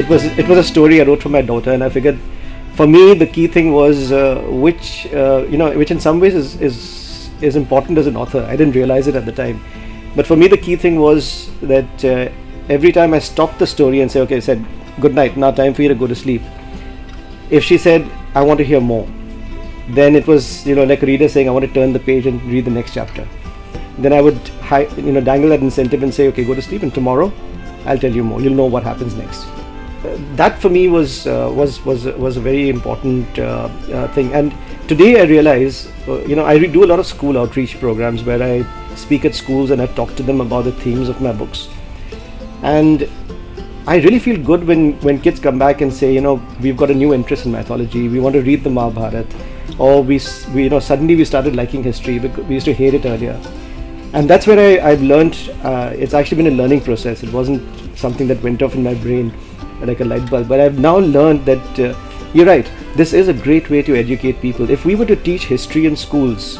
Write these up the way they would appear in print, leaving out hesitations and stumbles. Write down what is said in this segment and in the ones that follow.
it was a story I wrote for my daughter, and I figured for me the key thing was which in some ways is important as an author. I didn't realize it at the time, but for me the key thing was that every time I stopped the story and say, okay, I said good night, now time for you to go to sleep. If she said I want to hear more, then it was like a reader saying I want to turn the page and read the next chapter. Then I would dangle that incentive and say, okay, go to sleep, and tomorrow I'll tell you more. You'll know what happens next. That for me was a very important thing. And today I realize, I do a lot of school outreach programs where I speak at schools and I talk to them about the themes of my books. And I really feel good when kids come back and say, we've got a new interest in mythology. We want to read the Mahabharata, or we suddenly we started liking history because we used to hate it earlier. And that's where I've learned. It's actually been a learning process. It wasn't something that went off in my brain like a light bulb. But I've now learned that you're right. This is a great way to educate people. If we were to teach history in schools,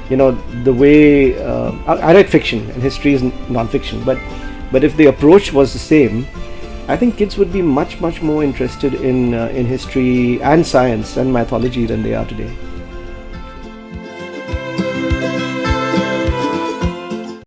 the way I write fiction and history is non-fiction, but if the approach was the same, I think kids would be much more interested in history and science and mythology than they are today.